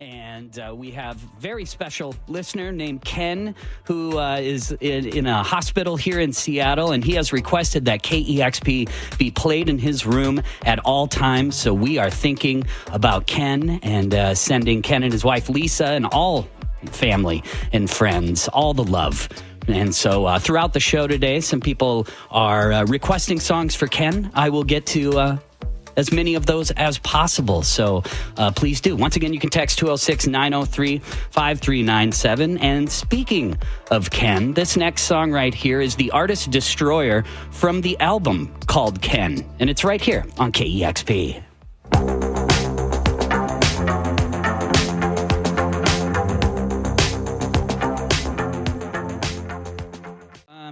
And we have very special listener named Ken who is in a hospital here in Seattle, and he has requested that KEXP be played in his room at all times. So we are thinking about Ken and sending Ken and his wife Lisa and all family and friends all the love. And so throughout the show today, some people are requesting songs for Ken. I will get to as many of those as possible. So please do. Once again, you can text 206-903-5397. And speaking of Ken, this next song right here is the artist Destroyer from the album called Ken. And it's right here on KEXP.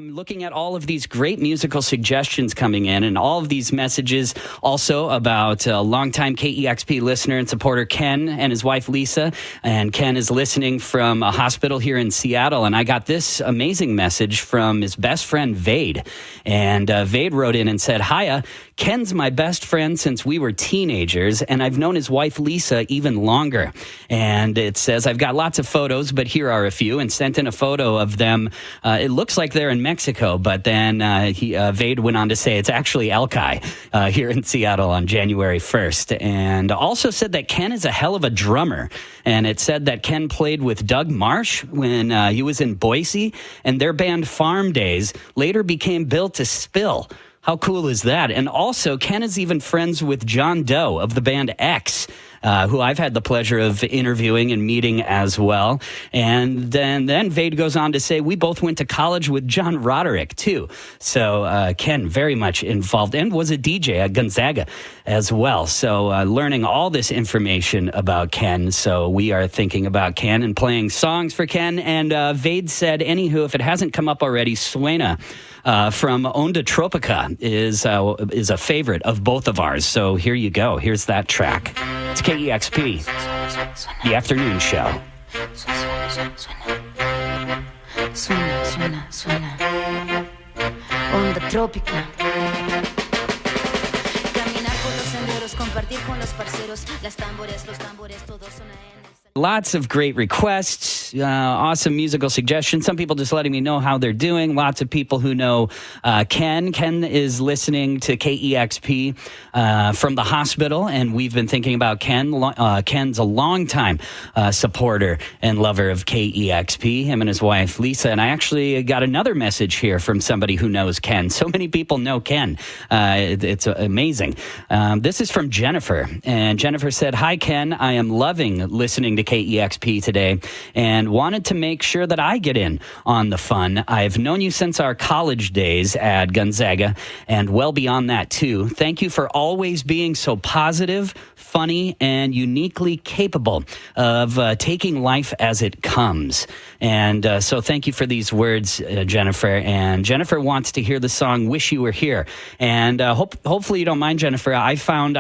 Looking at all of these great musical suggestions coming in and all of these messages also about a longtime KEXP listener and supporter Ken and his wife Lisa. And Ken is listening from a hospital here in Seattle. And I got this amazing message from his best friend Vade. And Vade wrote in and said, "Hiya, Ken's my best friend since we were teenagers, and I've known his wife Lisa even longer." And it says, "I've got lots of photos, but here are a few," and sent in a photo of them. It looks like they're in Mexico, but then Vade went on to say it's actually Elkai here in Seattle on January 1st. And also said that Ken is a hell of a drummer. And it said that Ken played with Doug Marsh when he was in Boise, and their band Farm Days later became Built to Spill. How cool is that? And also, Ken is even friends with John Doe of the band X, who I've had the pleasure of interviewing and meeting as well. And then Vade goes on to say, we both went to college with John Roderick, too. So Ken very much involved and was a DJ at Gonzaga as well. So learning all this information about Ken. So we are thinking about Ken and playing songs for Ken. And Vade said, anywho, if it hasn't come up already, Suena from Onda Tropica is a favorite of both of ours. So here you go. Here's that track. It's KEXP, the afternoon show. Suena, suena, suena. Onda Trópica. Caminar por los senderos, compartir con los parceros, los tambores, todos son Lots of great requests, awesome musical suggestions. Some people just letting me know how they're doing. Lots of people who know Ken. Ken is listening to KEXP from the hospital, and we've been thinking about Ken. Ken's a longtime supporter and lover of KEXP, him and his wife, Lisa. And I actually got another message here from somebody who knows Ken. So many people know Ken. It's amazing. This is from Jennifer, and Jennifer said, "Hi, Ken. I am loving listening to KEXP today and wanted to make sure that I get in on the fun. I've known you since our college days at Gonzaga and well beyond that too. Thank you for always being so positive, funny, and uniquely capable of taking life as it comes." And so thank you for these words, Jennifer. And Jennifer wants to hear the song Wish You Were Here. And hopefully you don't mind, Jennifer. I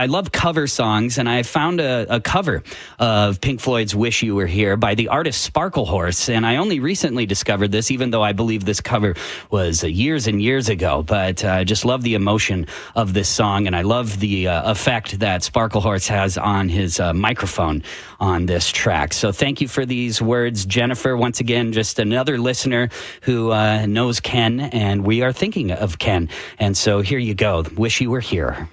love cover songs, and I found a cover of Pink Floyd's Wish You Were Here by the artist Sparklehorse. And I only recently discovered this, even though I believe this cover was years and years ago. But I just love the emotion of this song, and I love the effect that Sparklehorse has on his microphone on this track. So thank you for these words, Jennifer. Once again, just another listener who knows Ken, and we are thinking of Ken. And so here you go. Wish You Were Here.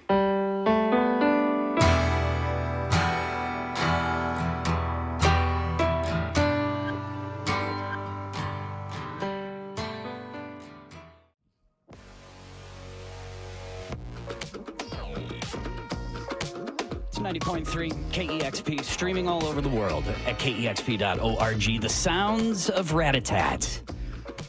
It's 90.3 KEXP, streaming all over the world at KEXP.org. The sounds of Rat-a-tat.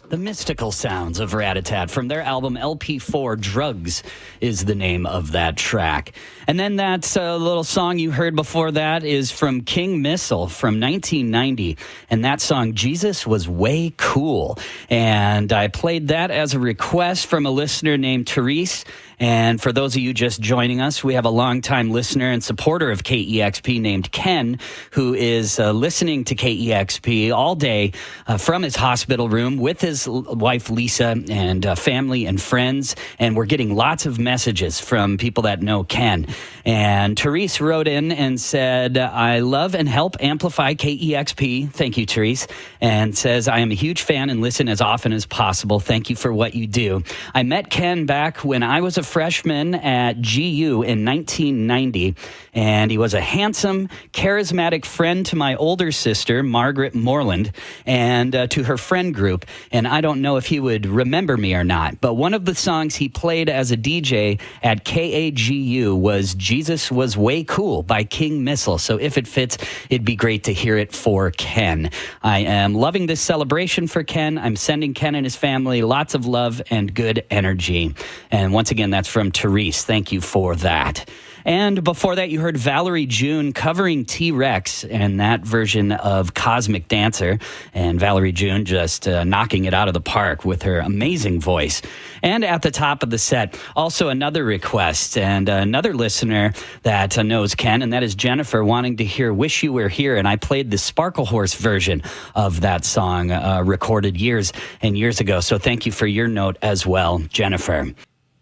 The mystical sounds of Rat-a-tat from their album LP4, Drugs is the name of that track. And then that little song you heard before that is from King Missile from 1990. And that song, Jesus Was Way Cool. And I played that as a request from a listener named Therese. And for those of you just joining us, we have a longtime listener and supporter of KEXP named Ken, who is listening to KEXP all day from his hospital room with his his wife Lisa and family and friends, and we're getting lots of messages from people that know Ken. And Therese wrote in and said, I love and help amplify KEXP. Thank you, Therese. And says, I am a huge fan and listen as often as possible. Thank you for what you do. I met Ken back when I was a freshman at GU in 1990, and he was a handsome, charismatic friend to my older sister, Margaret Moreland, and to her friend group. And I don't know if he would remember me or not, but one of the songs he played as a DJ at KAGU was Jesus Was Way Cool by King Missile. So if it fits, it'd be great to hear it for Ken. I am loving this celebration for Ken. I'm sending Ken and his family lots of love and good energy. And once again, that's from Therese. Thank you for that. And before that, you heard Valerie June covering T-Rex and that version of Cosmic Dancer. And Valerie June just knocking it out of the park with her amazing voice. And at the top of the set, also another request and another listener that knows Ken, and that is Jennifer, wanting to hear Wish You Were Here. And I played the Sparkle Horse version of that song recorded years and years ago. So thank you for your note as well, Jennifer.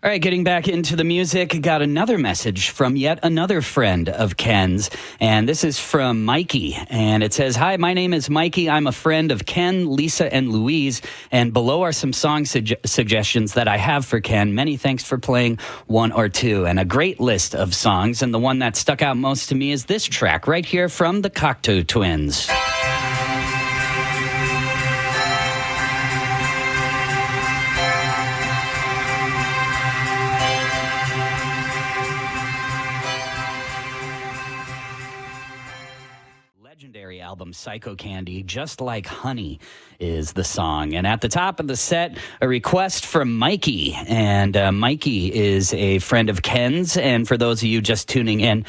All right, getting back into the music, got another message from yet another friend of Ken's, and this is from Mikey, and it says, Hi, my name is Mikey. I'm a friend of Ken, Lisa, and Louise, and below are some song suggestions that I have for Ken. Many thanks for playing one or two, and a great list of songs, and the one that stuck out most to me is this track right here from the Cocteau Twins. Legendary album Psycho Candy, Just Like Honey is the song. And at the top of the set, a request from Mikey. And Mikey is a friend of Ken's. And for those of you just tuning in,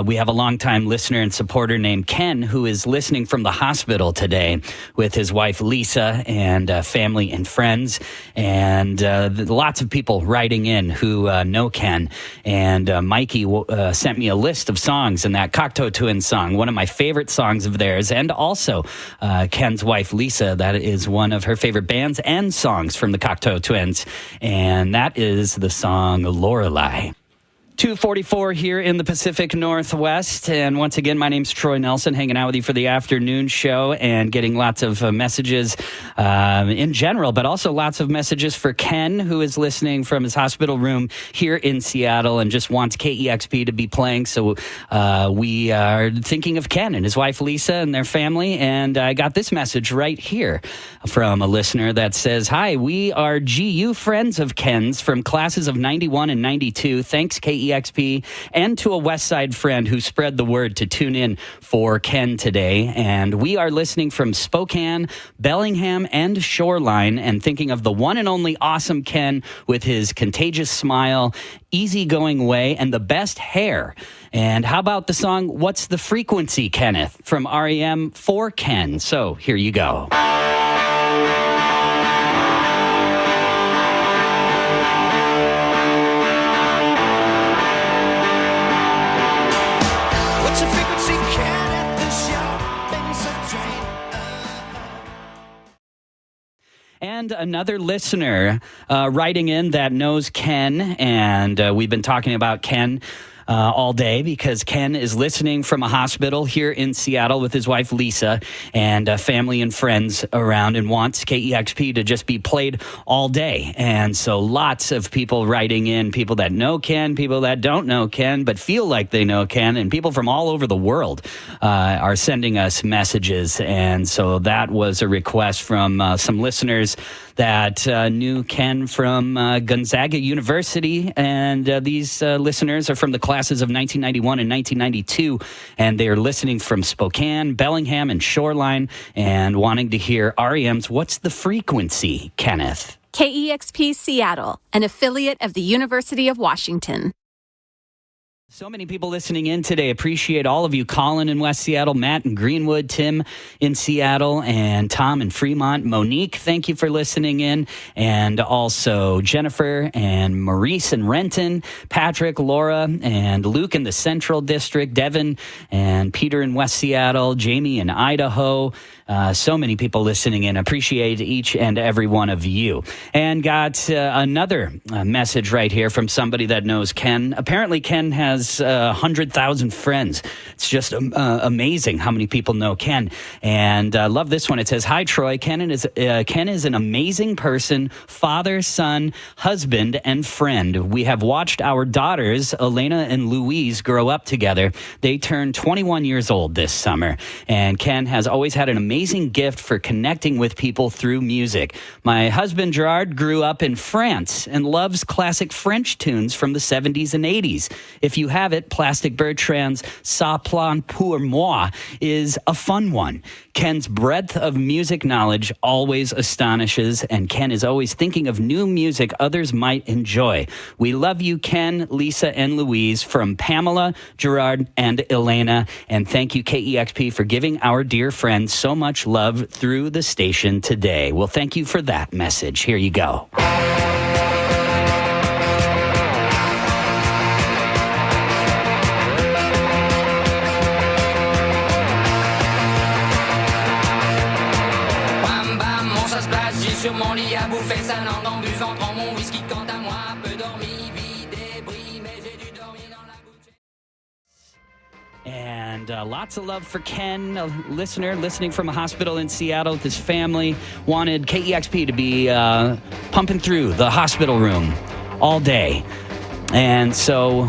we have a longtime listener and supporter named Ken who is listening from the hospital today with his wife Lisa and family and friends. And lots of people writing in who know Ken. And Mikey sent me a list of songs, and that Cocteau Twins song, one of my favorite songs of theirs, and also Ken's wife Lisa, that is one of her favorite bands and songs from the Cocteau Twins, and that is the song Lorelei. 2:44 here in the Pacific Northwest, and once again, my name's Troy Nelson, hanging out with you for the afternoon show and getting lots of messages in general, but also lots of messages for Ken, who is listening from his hospital room here in Seattle and just wants KEXP to be playing. So we are thinking of Ken and his wife Lisa and their family, and I got this message right here from a listener that says, Hi, we are GU friends of Ken's from classes of 91 and 92. Thanks, KEXP, and to a West Side friend who spread the word to tune in for Ken today. And we are listening from Spokane, Bellingham, and Shoreline, and thinking of the one and only awesome Ken with his contagious smile, easygoing way, and the best hair. And how about the song What's the Frequency, Kenneth, from REM for Ken? So here you go. And another listener writing in that knows Ken, and we've been talking about Ken all day because Ken is listening from a hospital here in Seattle with his wife Lisa and family and friends around, and wants KEXP to just be played all day. And so lots of people writing in, people that know Ken, people that don't know Ken but feel like they know Ken, and people from all over the world are sending us messages. And so that was a request from some listeners that knew Ken from Gonzaga University, and these listeners are from the classes of 1991 and 1992, and they are listening from Spokane, Bellingham, and Shoreline, and wanting to hear REM's What's the Frequency, Kenneth? KEXP Seattle, an affiliate of the University of Washington. So many people listening in today. Appreciate all of you. Colin in West Seattle, Matt in Greenwood, Tim in Seattle, and Tom in Fremont. Monique, thank you for listening in. And also Jennifer and Maurice in Renton, Patrick, Laura, and Luke in the Central District, Devin and Peter in West Seattle, Jamie in Idaho. So many people listening in. Appreciate each and every one of you. And got another message right here from somebody that knows Ken. Apparently, Ken has 100,000 friends. It's just amazing how many people know Ken. And I love this one. It says, "Hi, Troy. Ken is an amazing person, father, son, husband, and friend. We have watched our daughters, Elena and Louise, grow up together. They turned 21 years old this summer. And Ken has always had an amazing gift for connecting with people through music. My husband, Gerard, grew up in France and loves classic French tunes from the 70s and 80s. If you have it, Plastic Bertrand's Ça Plane pour moi is a fun one. Ken's breadth of music knowledge always astonishes, and Ken is always thinking of new music others might enjoy. We love you, Ken, Lisa, and Louise, from Pamela, Gerard, and Elena. And thank you, KEXP, for giving our dear friends so much love through the station today." Well, thank you for that message. Here you go. Sur mon lit à bouffer sa langue en buvant, prends mon whisky quant à moi, peu dormi, vie débris, mais j'ai dû dormir dans la bouche. And lots of love for Ken, a listener listening from a hospital in Seattle with his family. Wanted KEXP to be pumping through the hospital room all day. And so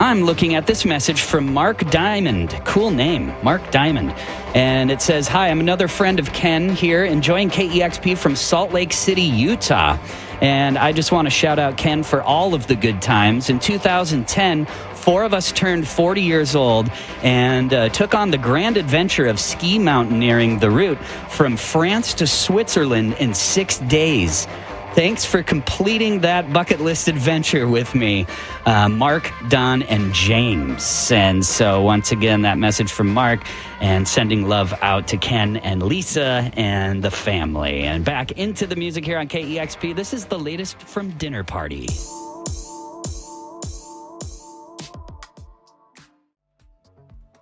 I'm looking at this message from Mark Diamond. Cool name, Mark Diamond. And it says, "Hi, I'm another friend of Ken here, enjoying KEXP from Salt Lake City, Utah. And I just want to shout out Ken for all of the good times. In 2010, 4 of us turned 40 years old and took on the grand adventure of ski mountaineering the route from France to Switzerland in 6 days. Thanks for completing that bucket list adventure with me, Mark, Don, and James." And so once again, that message from Mark, and sending love out to Ken and Lisa and the family. And back into the music here on KEXP. This is the latest from Dinner Party.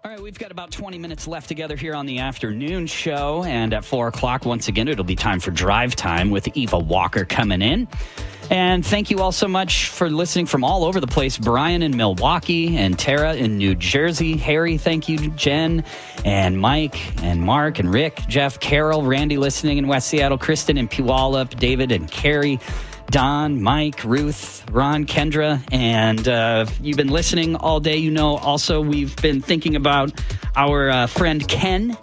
All right, we've got about 20 minutes left together here on the afternoon show. And at 4 o'clock, once again, it'll be time for Drive Time with Eva Walker coming in. And thank you all so much for listening from all over the place. Brian in Milwaukee and Tara in New Jersey. Harry, thank you, Jen, and Mike and Mark and Rick, Jeff, Carol, Randy listening in West Seattle, Kristen in Puyallup, David and Carrie, Don, Mike, Ruth, Ron, Kendra, and you've been listening all day. You know, also we've been thinking about our friend Ken.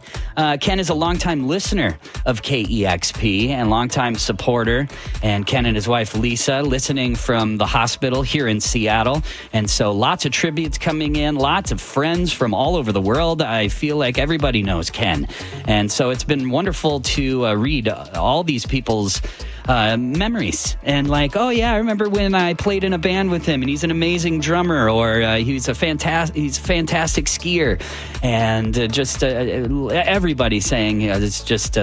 Ken is a longtime listener of KEXP and longtime supporter. And Ken and his wife, Lisa, listening from the hospital here in Seattle. And so lots of tributes coming in, lots of friends from all over the world. I feel like everybody knows Ken. And so it's been wonderful to read all these people's memories, and like, oh yeah, I remember when I played in a band with him, and he's an amazing drummer, or he's a fantastic skier, and just everybody saying it's just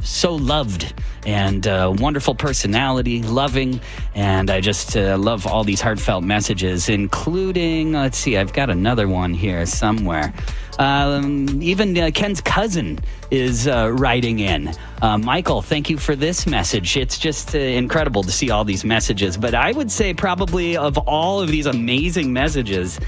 so loved and wonderful personality, loving, and I just love all these heartfelt messages, including, let's see, I've got another one here somewhere. Even Ken's cousin is writing in. Michael, thank you for this message. It's just incredible to see all these messages. But I would say probably of all of these amazing messages,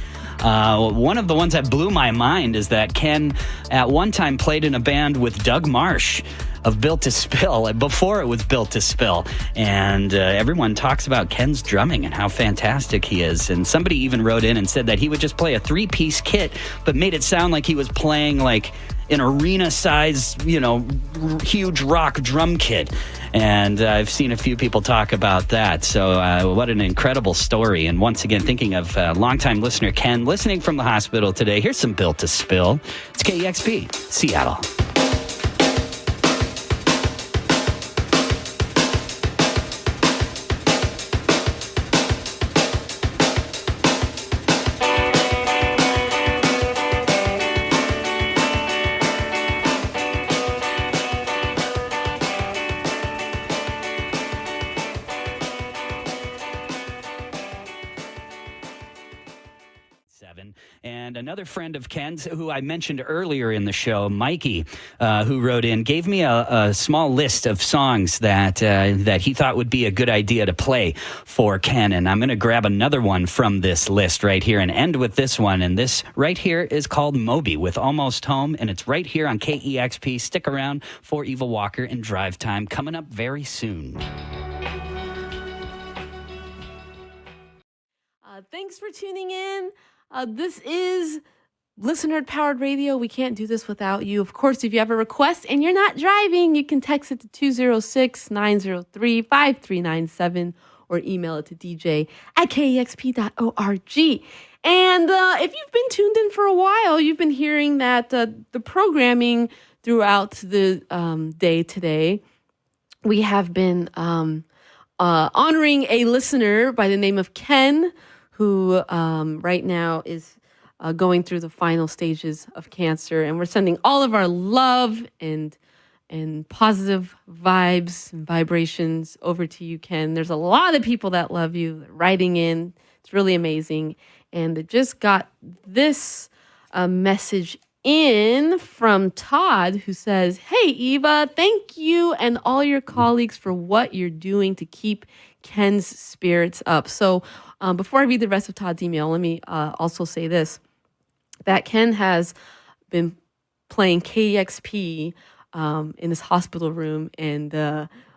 one of the ones that blew my mind is that Ken at one time played in a band with Doug Marsh of Built to Spill, before it was Built to Spill. And everyone talks about Ken's drumming and how fantastic he is. And somebody even wrote in and said that he would just play a 3-piece kit, but made it sound like he was playing like an arena-size, huge rock drum kit. And I've seen a few people talk about that. So what an incredible story. And once again, thinking of longtime listener Ken listening from the hospital today. Here's some Built to Spill. It's KEXP, Seattle. And another friend of Ken's, who I mentioned earlier in the show, Mikey, who wrote in, gave me a small list of songs that he thought would be a good idea to play for Ken. And I'm going to grab another one from this list right here and end with this one. And this right here is called Moby with Almost Home. And it's right here on KEXP. Stick around for Eva Walker and Drive Time coming up very soon. Thanks for tuning in. This is listener-powered radio. We can't do this without you. Of course, if you have a request and you're not driving, you can text it to 206-903-5397 or email it to dj@kexp.org. And if you've been tuned in for a while, you've been hearing that the programming throughout the day today, we have been honoring a listener by the name of Ken, who right now is going through the final stages of cancer. And we're sending all of our love and positive vibes and vibrations over to you, Ken. There's a lot of people that love you writing in. It's really amazing. And it just got this message in from Todd, who says, "Hey, Eva, thank you and all your colleagues for what you're doing to keep Ken's spirits up." So before I read the rest of Todd's email, let me also say this, that Ken has been playing KEXP in his hospital room, and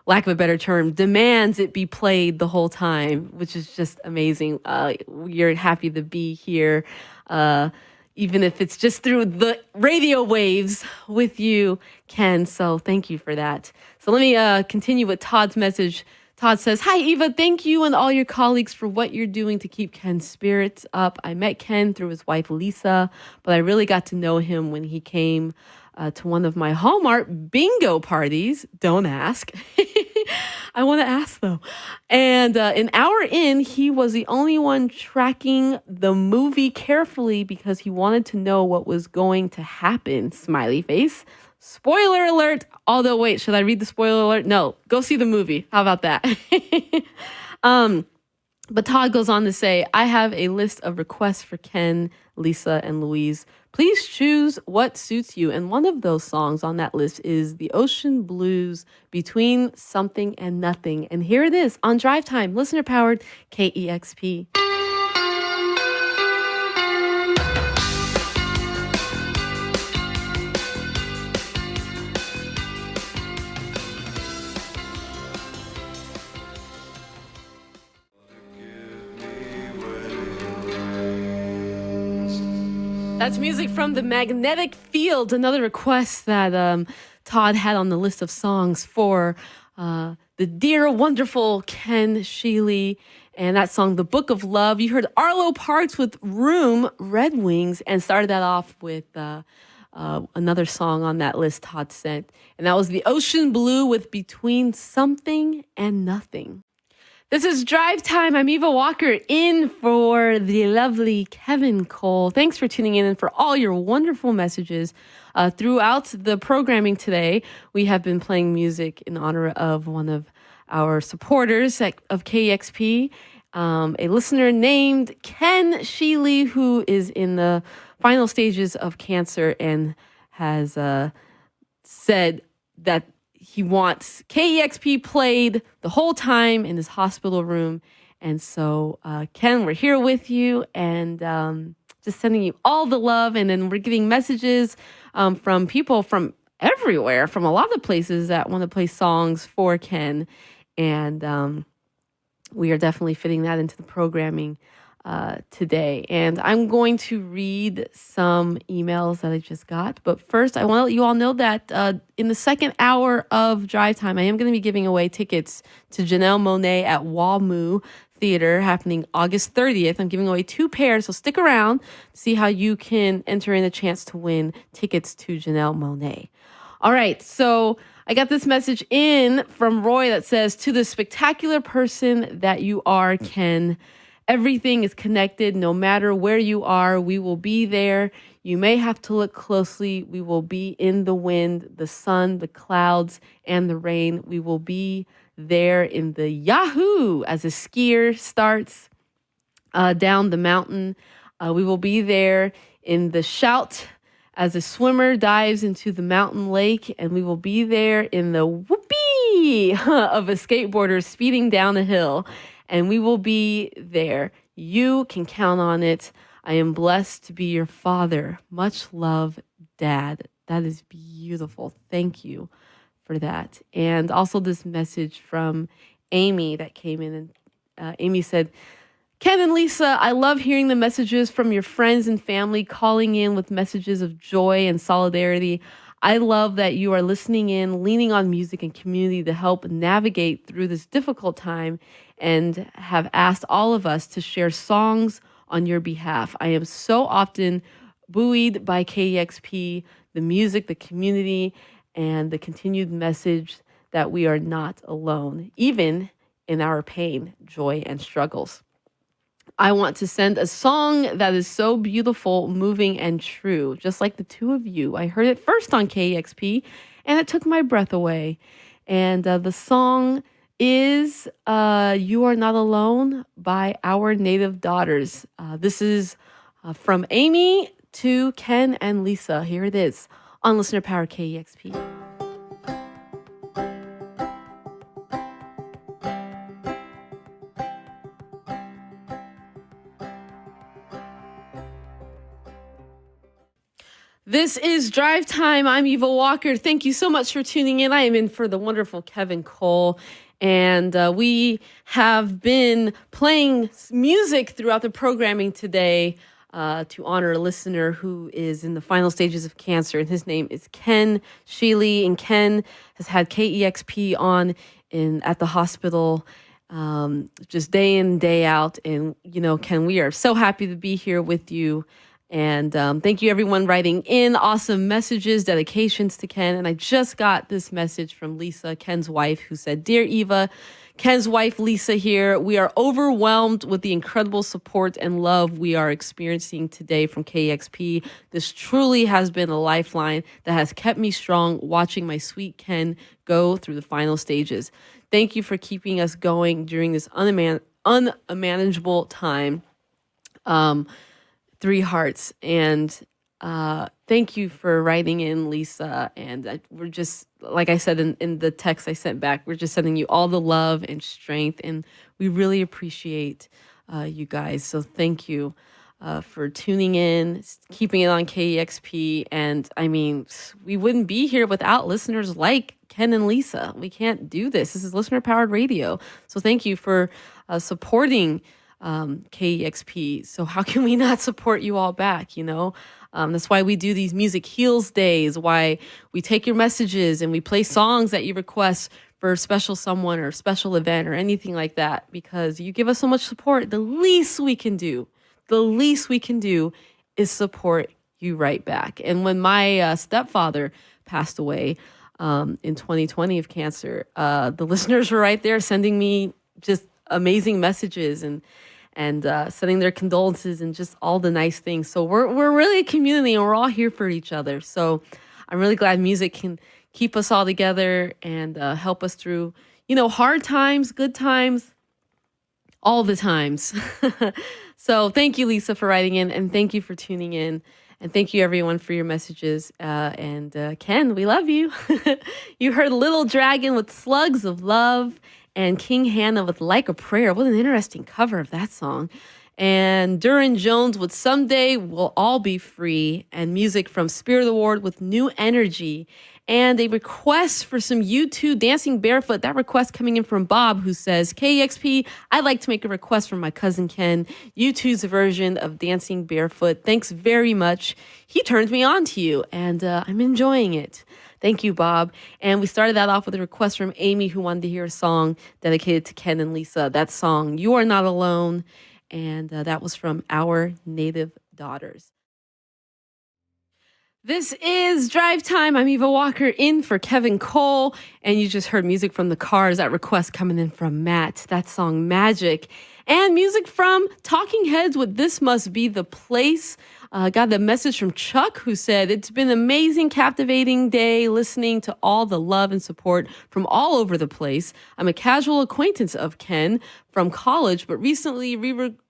lack of a better term, demands it be played the whole time, which is just amazing. We're happy to be here, even if it's just through the radio waves with you, Ken. So thank you for that. So let me continue with Todd's message. Todd says, "Hi, Eva. Thank you and all your colleagues for what you're doing to keep Ken's spirits up. I met Ken through his wife, Lisa, but I really got to know him when he came to one of my Hallmark bingo parties. Don't ask." I want to ask, though. And an hour in, he was the only one tracking the movie carefully because he wanted to know what was going to happen. Smiley face. Spoiler alert. Although, wait, should I read the spoiler alert? No, go see the movie. How about that? But Todd goes on to say, "I have a list of requests for Ken, Lisa, and Louise. Please choose what suits you." And one of those songs on that list is the Ocean Blues, Between Something and Nothing. And here it is on Drive Time, listener-powered KEXP. That's music from The Magnetic Field, another request that Todd had on the list of songs for the dear, wonderful Ken Schiele. And that song, The Book of Love. You heard Arlo Parks with Room, Red Wings, and started that off with another song on that list Todd sent. And that was The Ocean Blue with Between Something and Nothing. This is Drive Time. I'm Eva Walker in for the lovely Kevin Cole. Thanks for tuning in and for all your wonderful messages. Throughout the programming today, we have been playing music in honor of one of our supporters of KEXP, a listener named Ken Schiele, who is in the final stages of cancer and has said that he wants KEXP played the whole time in his hospital room. And so, Ken, we're here with you and just sending you all the love. And then we're getting messages from people from everywhere, from a lot of places that want to play songs for Ken. And we are definitely fitting that into the programming today. And I'm going to read some emails that I just got. But first, I want to let you all know that in the second hour of Drive Time, I am going to be giving away tickets to Janelle Monáe at WAMU Theater happening August 30th. I'm giving away 2 pairs, so stick around to see how you can enter in a chance to win tickets to Janelle Monáe. All right, so I got this message in from Roy that says, "To the spectacular person that you are, Ken, everything is connected. No matter where you are, we will be there. You may have to look closely. We will be in the wind, the sun, the clouds, and the rain. We will be there in the Yahoo as a skier starts down the mountain. We will be there in the shout as a swimmer dives into the mountain lake, and we will be there in the whoopee of a skateboarder speeding down a hill, and we will be there. You can count on it. I am blessed to be your father. Much love, Dad. That is beautiful. Thank you for that. And also this message from Amy that came in, and Amy said, Ken and Lisa, I love hearing the messages from your friends and family calling in with messages of joy and solidarity. I love that you are listening in, leaning on music and community to help navigate through this difficult time, and have asked all of us to share songs on your behalf. I am so often buoyed by KEXP, the music, the community, and the continued message that we are not alone, even in our pain, joy, and struggles. I want to send a song that is so beautiful, moving, and true, just like the two of you. I heard it first on KEXP, and it took my breath away. And the song is You Are Not Alone by Our Native Daughters. This is from Amy to Ken and Lisa. Here it is on Listener Power KEXP. This is Drive Time. I'm Eva Walker. Thank you so much for tuning in. I am in for the wonderful Kevin Cole. And we have been playing music throughout the programming today to honor a listener who is in the final stages of cancer. And his name is Ken Schiele. And Ken has had KEXP on at the hospital just day in, day out. And, you know, Ken, we are so happy to be here with you. And thank you, everyone, writing in awesome messages, dedications to Ken. And I just got this message from Lisa, Ken's wife, who said, Dear Eva, Ken's wife, Lisa here. We are overwhelmed with the incredible support and love we are experiencing today from KEXP. This truly has been a lifeline that has kept me strong watching my sweet Ken go through the final stages. Thank you for keeping us going during this unmanageable time. Three hearts. And thank you for writing in, Lisa. And we're just, like I said in the text I sent back, we're just sending you all the love and strength. And we really appreciate you guys. So thank you for tuning in, keeping it on KEXP. And I mean, we wouldn't be here without listeners like Ken and Lisa. We can't do this. This is listener powered radio. So thank you for supporting KEXP. So how can we not support you all back, you know? That's why we do these Music Heals Days, why we take your messages and we play songs that you request for a special someone or a special event or anything like that, because you give us so much support. The least we can do is support you right back. And when my stepfather passed away in 2020 of cancer, the listeners were right there sending me just amazing messages and sending their condolences and just all the nice things. So we're really a community and we're all here for each other. So I'm really glad music can keep us all together and help us through, you know, hard times, good times, all the times. So thank you, Lisa, for writing in, and thank you for tuning in. And thank you, everyone, for your messages. And Ken, we love you. You heard Little Dragon with Slugs of Love, and King Hannah with Like a Prayer. What an interesting cover of that song. And Duran Jones with Someday We'll All Be Free. And music from Spirit Award with New Energy. And a request for some U2 Dancing Barefoot. That request coming in from Bob, who says, KEXP, I'd like to make a request from my cousin Ken. U2's version of Dancing Barefoot. Thanks very much. He turned me on to you, and I'm enjoying it. Thank you, Bob. And we started that off with a request from Amy, who wanted to hear a song dedicated to Ken and Lisa. That song, You Are Not Alone. And that was from Our Native Daughters. This is Drive Time. I'm Eva Walker in for Kevin Cole. And you just heard music from the Cars. That request coming in from Matt. That song, Magic. And music from Talking Heads with This Must Be the Place. Got the message from Chuck, who said, "It's been an amazing, captivating day listening to all the love and support from all over the place. I'm a casual acquaintance of Ken from college, but recently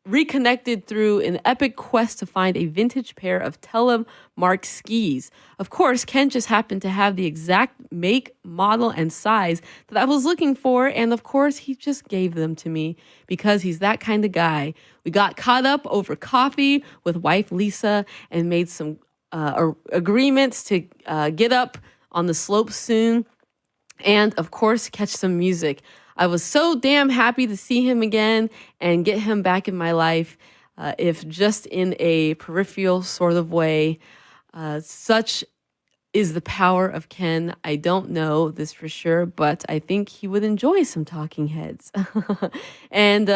reconnected through an epic quest to find a vintage pair of telemark skis. Of course, Ken just happened to have the exact make, model, and size that I was looking for, and of course, he just gave them to me because he's that kind of guy. We got caught up over coffee with wife Lisa and made some agreements to get up on the slope soon, and of course, catch some music. I was so damn happy to see him again and get him back in my life, if just in a peripheral sort of way. Such is the power of Ken. I don't know this for sure, but I think he would enjoy some Talking Heads." And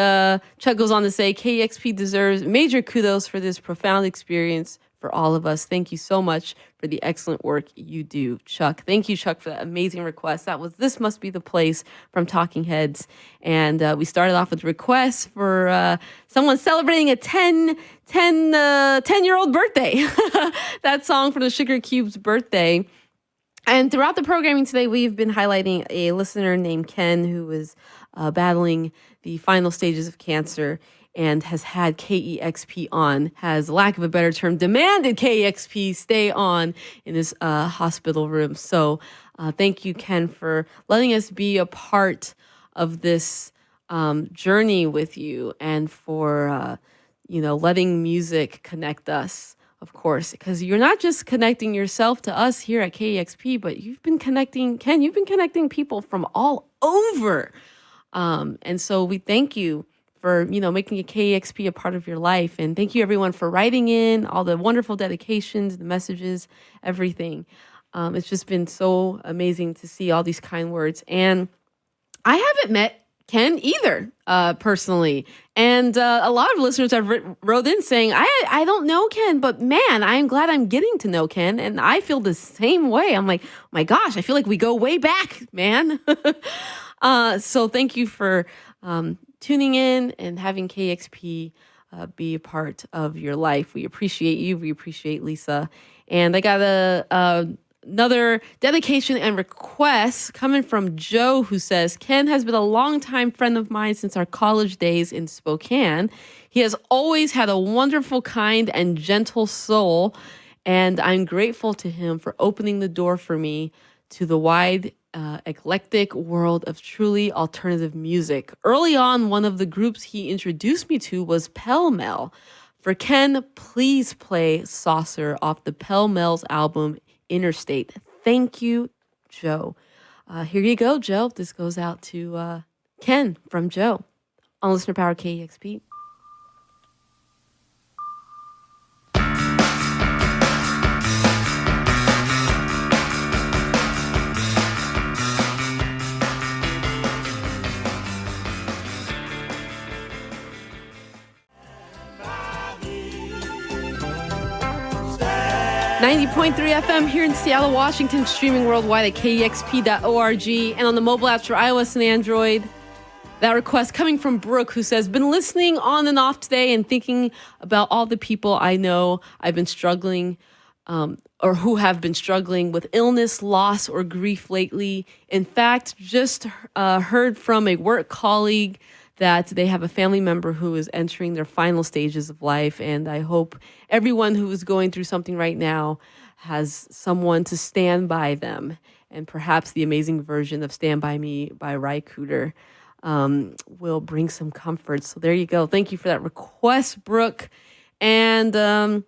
Chuck goes on to say, "KEXP deserves major kudos for this profound experience for all of us. Thank you so much for the excellent work you do, Chuck." Thank you, Chuck, for that amazing request. That was This Must Be the Place from Talking Heads. And we started off with requests for someone celebrating a 10-year-old birthday. That song for the Sugar Cube's birthday. And throughout the programming today, we've been highlighting a listener named Ken who is battling the final stages of cancer and has had KEXP on, has, lack of a better term, demanded KEXP stay on in his hospital room. So thank you, Ken, for letting us be a part of this journey with you, and for letting music connect us, of course, because you're not just connecting yourself to us here at KEXP, but you've been connecting people from all over. And so we thank you for, making a KEXP a part of your life. And thank you, everyone, for writing in all the wonderful dedications, the messages, everything. It's just been so amazing to see all these kind words. And I haven't met Ken either, personally. And a lot of listeners have wrote in saying, I don't know Ken, but man, I'm glad I'm getting to know Ken. And I feel the same way. I'm like, oh my gosh, I feel like we go way back, man. So thank you for tuning in and having KEXP be a part of your life. We appreciate you. We appreciate Lisa. And I got another dedication and request coming from Joe, who says, "Ken has been a longtime friend of mine since our college days in Spokane. He has always had a wonderful, kind, and gentle soul, and I'm grateful to him for opening the door for me to the wide, eclectic world of truly alternative music. Early on, one of the groups he introduced me to was Pell Mell. For Ken, please play Saucer off the Pell Mell's album Interstate." Thank you, Joe. Here you go, Joe. This goes out to Ken from Joe on Listener Power KEXP. 90.3 FM here in Seattle, Washington, streaming worldwide at KEXP.org and on the mobile apps for iOS and Android. That request coming from Brooke, who says, "Been listening on and off today and thinking about all the people I know I've been struggling or who have been struggling with illness, loss, or grief lately. In fact, just heard from a work colleague that they have a family member who is entering their final stages of life. And I hope everyone who is going through something right now has someone to stand by them. And perhaps the amazing version of Stand By Me by Ry Cooder will bring some comfort." So there you go. Thank you for that request, Brooke. And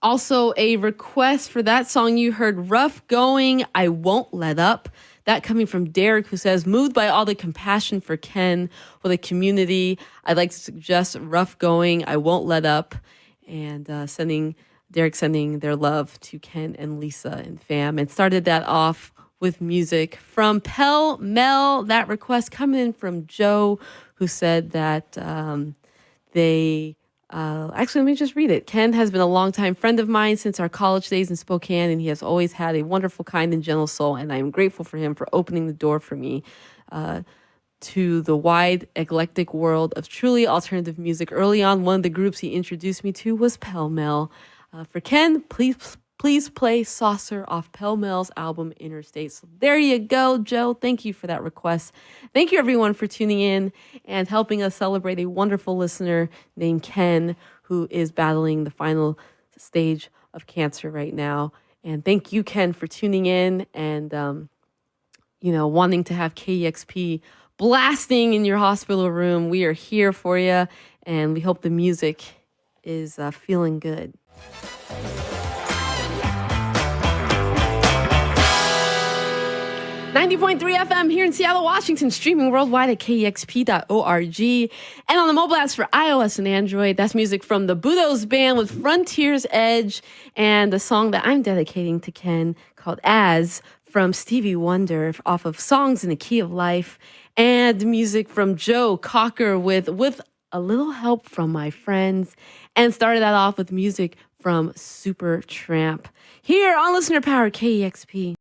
also a request for that song you heard, Rough Going, I Won't Let Up. That coming from Derek, who says, "Moved by all the compassion for Ken for the community, I'd like to suggest Rough Going, I Won't Let Up." And Derek sending their love to Ken and Lisa and fam. And started that off with music from Pell Mell. That request coming in from Joe, who said that actually, let me just read it. "Ken has been a longtime friend of mine since our college days in Spokane, and he has always had a wonderful, kind, and gentle soul, and I am grateful for him for opening the door for me to the wide, eclectic world of truly alternative music. Early on, one of the groups he introduced me to was Pell Mell. For Ken, please play Saucer off Pell Mel's album Interstate. So there you go, Joe. Thank you for that request. Thank you, everyone, for tuning in and helping us celebrate a wonderful listener named Ken, who is battling the final stage of cancer right now. And thank you, Ken, for tuning in and, wanting to have KEXP blasting in your hospital room. We are here for you, and we hope the music is feeling good. 90.3 FM here in Seattle, Washington, streaming worldwide at KEXP.org. And on the mobile apps for iOS and Android, that's music from the Budos Band with Frontier's Edge and a song that I'm dedicating to Ken called As from Stevie Wonder off of Songs in the Key of Life, and music from Joe Cocker with a little help from my friends, and started that off with music from Super Tramp here on Listener Power KEXP.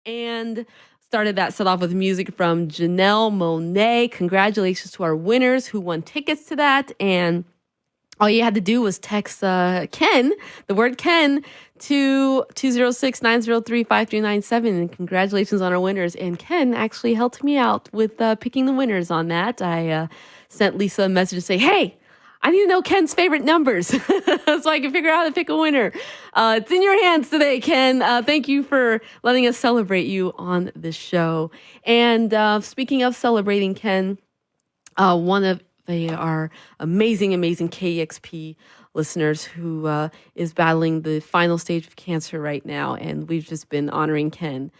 And started that set off with music from Janelle Monáe. Congratulations to our winners who won tickets to that. And all you had to do was text Ken, the word Ken, to 206-903-5397. And congratulations on our winners. And Ken actually helped me out with picking the winners on that. I sent Lisa a message to say, hey, I need to know Ken's favorite numbers so I can figure out how to pick a winner. It's in your hands today, Ken. Thank you for letting us celebrate you on the show. And speaking of celebrating Ken, one of our amazing KEXP listeners who is battling the final stage of cancer right now. And we've just been honoring Ken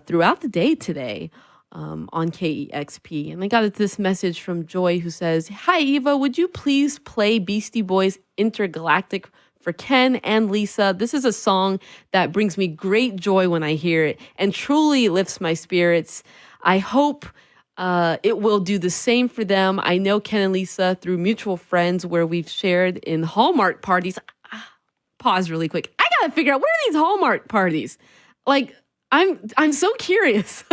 throughout the day today. On KEXP. And I got this message from Joy who says, hi, Eva, would you please play Beastie Boys Intergalactic for Ken and Lisa? This is a song that brings me great joy when I hear it and truly lifts my spirits. I hope it will do the same for them. I know Ken and Lisa through mutual friends where we've shared in Hallmark parties. Pause really quick. I gotta figure out, where are these Hallmark parties? Like, I'm so curious.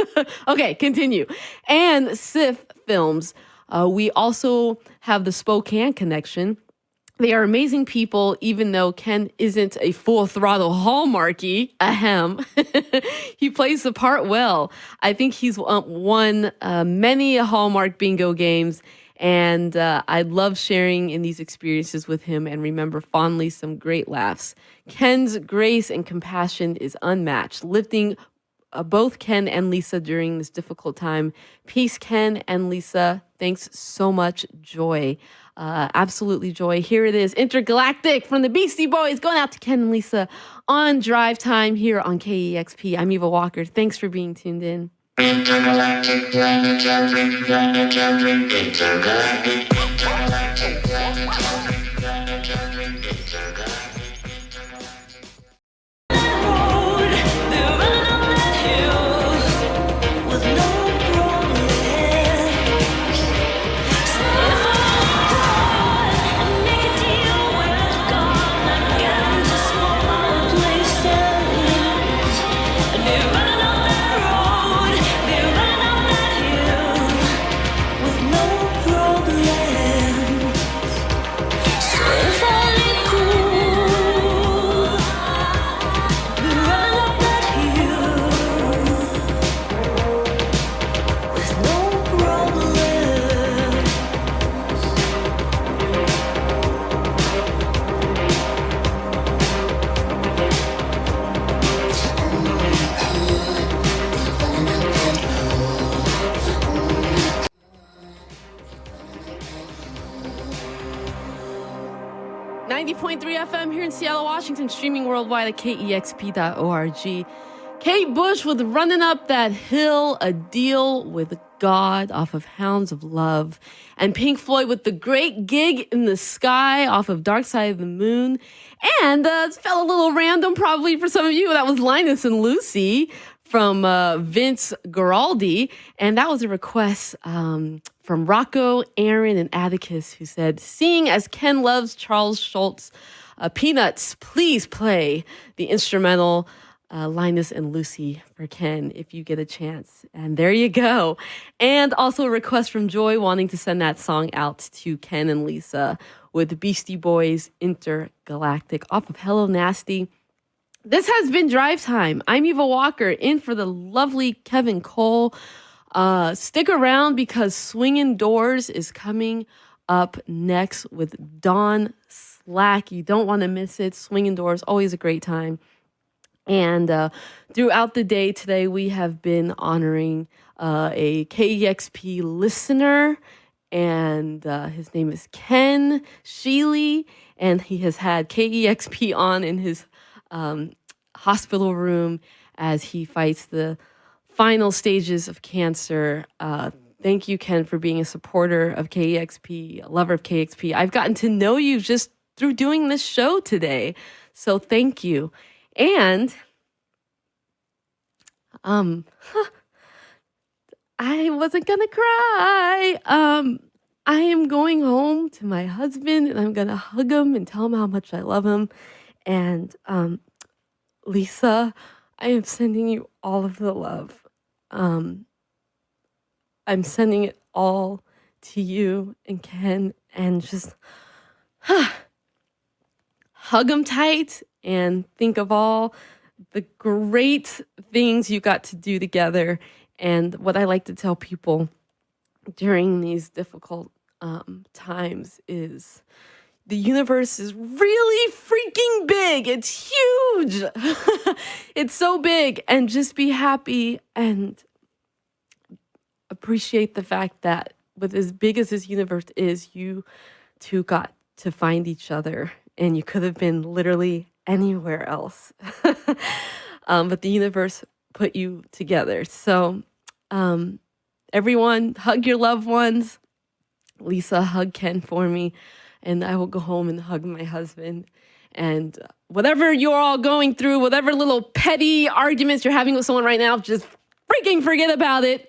Okay, continue. And SIF Films. We also have the Spokane connection. They are amazing people, even though Ken isn't a full throttle Hallmarky. Ahem. He plays the part well. I think he's won many Hallmark bingo games. And I love sharing in these experiences with him and remember fondly some great laughs. Ken's grace and compassion is unmatched, lifting both Ken and Lisa during this difficult time. Peace, Ken and Lisa. Thanks so much, Joy. Absolutely, Joy. Here it is, Intergalactic from the Beastie Boys, going out to Ken and Lisa on Drive Time here on KEXP. I'm Eva Walker. Thanks for being tuned in. Intergalactic, planetary, intergalactic. 90.3 FM here in Seattle, Washington, streaming worldwide at KEXP.org. Kate Bush with Running Up That Hill, a deal with God off of Hounds of Love. And Pink Floyd with The Great Gig in the Sky off of Dark Side of the Moon. And it felt a little random probably for some of you. That was Linus and Lucy from Vince Guaraldi. And that was a request from Rocco, Aaron, and Atticus, who said, seeing as Ken loves Charles Schultz, Peanuts, please play the instrumental Linus and Lucy for Ken if you get a chance. And there you go. And also a request from Joy wanting to send that song out to Ken and Lisa with Beastie Boys Intergalactic off of Hello Nasty. This has been Drive Time. I'm Eva Walker, in for the lovely Kevin Cole. Stick around because Swingin' Doors is coming up next with Dawn Slack. You don't want to miss it. Swingin' Doors, always a great time. And throughout the day today, we have been honoring a KEXP listener, and his name is Ken Schiele, and he has had KEXP on in his hospital room as he fights the final stages of cancer. Thank you, Ken, for being a supporter of KEXP, a lover of KEXP. I've gotten to know you just through doing this show today, so thank you. And I wasn't gonna cry. I am going home to my husband, and I'm gonna hug him and tell him how much I love him. And Lisa, I am sending you all of the love. I'm sending it all to you and Ken, and just hug him tight and think of all the great things you got to do together. And what I like to tell people during these difficult times is the universe is really freaking big. It's huge. It's so big. And just be happy and appreciate the fact that with as big as this universe is, you two got to find each other, and you could have been literally anywhere else. But the universe put you together. So everyone, hug your loved ones. Lisa, hug Ken for me. And I will go home and hug my husband. And whatever you're all going through, whatever little petty arguments you're having with someone right now, just freaking forget about it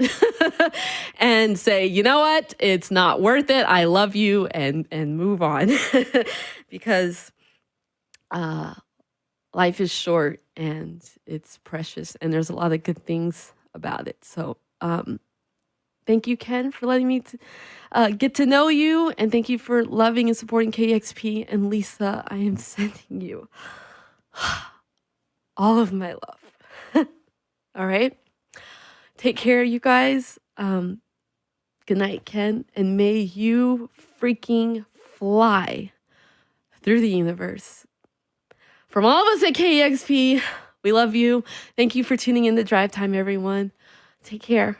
and say, you know what? It's not worth it. I love you, and move on. Because life is short and it's precious, and there's a lot of good things about it. So thank you, Ken, for letting me get to know you, and thank you for loving and supporting KEXP. And Lisa, I am sending you all of my love. All right? Take care, you guys. Good night, Ken, and may you freaking fly through the universe. From all of us at KEXP, we love you. Thank you for tuning in to Drive Time, everyone. Take care.